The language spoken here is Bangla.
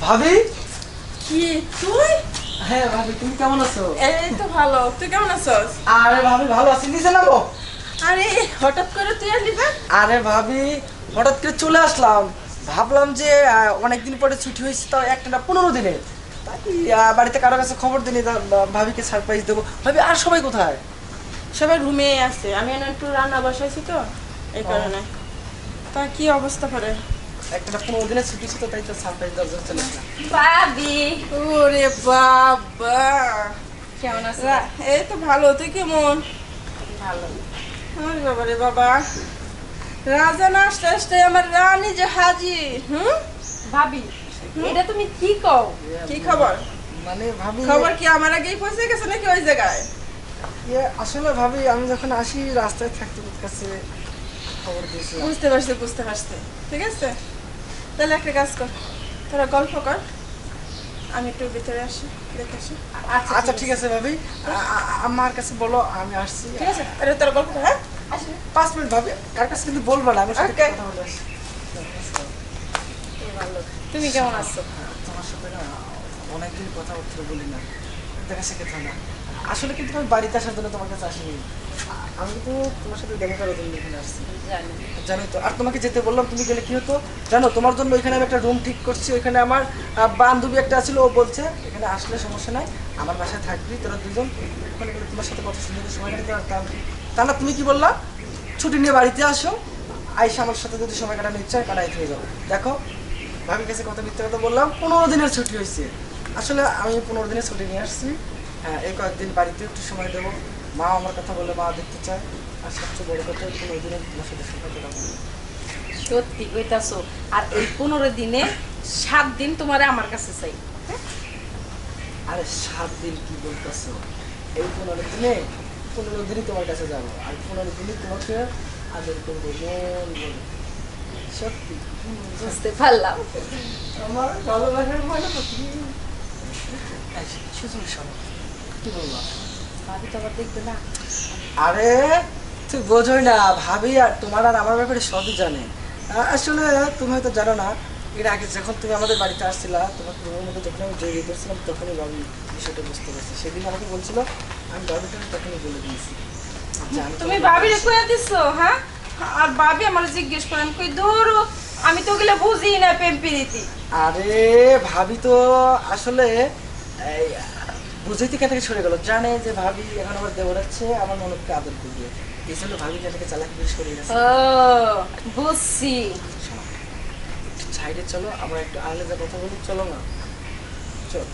ভাবি কি তুই? হ্যাঁ ভাবি, তুমি কেমন আছো? এই তো ভালো, তুই কেমন আছিস? আরে ভাবি ভালো আছি, নিচে নামো। আরে হঠাৎ করে তুই আসলি না? আরে ভাবি হঠাৎ করে চলে আসলাম, ভাবলাম যে অনেকদিন পরে ছুটি হয়েছে, তাও একটা না 15 দিনের, তাই বাড়িতে কারো কাছে খবর দিনি, ভাবিকে সারপ্রাইজ দেবো। ভাবি আর সবাই কোথায়? সবাই রুমে আছে, আমি একটু রান্না বসাইছি তো এই কারণে। তা কি অবস্থা করে? একটা না 15 দিনের ছুটি ছিল, তাই তো সারপ্রাইজ দেওয়ার জন্য চলে আসলাম। ভাবি ওরে বাবা, কেমন আছো? এই তো ভালো, তুই কেমন? ভালো। আরে বাবা রে বাবা, রাজা না আসতে আসতে আমার রানী যে হাজির। ভাবি এটা তুমি কি কও? কি খবর? মানে ভাবি খবর কি আমার আগেই পৌঁছে গেছে নাকি ওই জায়গায়? আসলে ভাবি আমি যখন আসি রাস্তায় থাকতে তোর কাছে খবর দিয়েছিলাম। বুঝতে পারছি বুঝতে পারছি, ঠিক আছে। তাহলে একটা কাজ কর, তোরা গল্প কর, আমি একটু ভিতরে আসি, দেখে আসি। আচ্ছা ঠিক আছে ভাবি, আমার কাছে বলো, আমি আসছি। ঠিক আছে, আরে তোরা গল্প কর। হ্যাঁ, 5 মিনিট ভাবি, কার কাছে কিন্তু বলবো না, আমার সাথে Okay. কথা বলে আসি। তুমি কেমন আছো? তোমার সাথে না অনেকদিন কথাবার্তা বলি না, দেখা শেখাতে না। আসলে কিন্তু আমি বাড়িতে আসার জন্য তোমার কাছে আসিনি, আমি কিন্তু তোমার সাথে দেখা করার জন্য এখানে আসছি। জানি। জানোই তো, আর তোমাকে যেতে বললাম, তুমি গেলে কি হতো জানো? তোমার জন্য ওইখানে আমি একটা রুম ঠিক করছি, ওইখানে আমার বান্ধবী একটা ছিল, ও বলছে এখানে আসলে সমস্যা নাই, আমার বাসায় থাকবি তোরা দুজন, ওখানে গেলে তোমার সাথে কত সুন্দর সময় কাটাতে পারতাম। তা না, তুমি কি বললা ছুটি নিয়ে বাড়িতে আসো, আইসা আমার সাথে যদি সময় কাটানো ইচ্ছা হয় কাটাই হয়ে যাবো। দেখো ভাবির কাছে কথা মিথ্যে কথা বললাম, 15 দিনের ছুটি হয়েছে, আসলে আমি 15 দিনের ছুটি নিয়ে আসছি। হ্যাঁ, এই কয়েকদিন বাড়িতে একটু সময় দেবো, মা আমার কথা বলে মা দেখতে চায়, আর সবচেয়ে বড় কথা 15 দিনের তোমার সাথে সময় কাটাবো। সত্যি কইতাছো? আর এই 15 দিনে 7 দিন তোমারে আমার কাছে চাই। আরে 7 দিন কি বলতেছো? এই 15 দিনে 15 দিনই তোমার কাছে যাবো, আর 15 দিনই তোমাকে আদর করবো মন বলে। সত্যি বুঝতে পারলাম। আমার ভালোবাসার মানে সুযোগ শোনো, কি বলবো? ভাবি তো আবার দেখবে না। আরে তুই বোঝোই না, ভাবি আর তোমার আর আমার ব্যাপারে সবই জানে। আসলে তুমি হয়তো জানো না, এর আগে যখন তুমি আমাদের বাড়িতে আসছিলা, তোমার রুমের মধ্যে যখন আমি জড়িয়ে পড়ছিলাম, তখনই ভাবি বিষয়টা বুঝতে পারছি। সেদিন আমাকে বলছিল, আমি ভাবিটা তখনই বলে দিয়েছি। তুমি ভাবিরে কইয়া দিছো? হ্যাঁ, আর ভাবি আমার জিজ্ঞেস করেন, কই ধরো আমি তো ওগুলা বুঝি না, প্রেম প্রীতি। আরে ভাবি তো আসলে এই, বুঝেই থেকে থেকে সরে গেল, জানে যে ভাবি এখন আমার দেওয়াচ্ছে, আমার মনকে আদর করবে, এই জন্য ভাবি থেকে চালাকি করে সরে গেছে। ও বুঝছি। সাইডে চলো, আমরা একটু আলাদা কথা বলি, চলো না? চলো।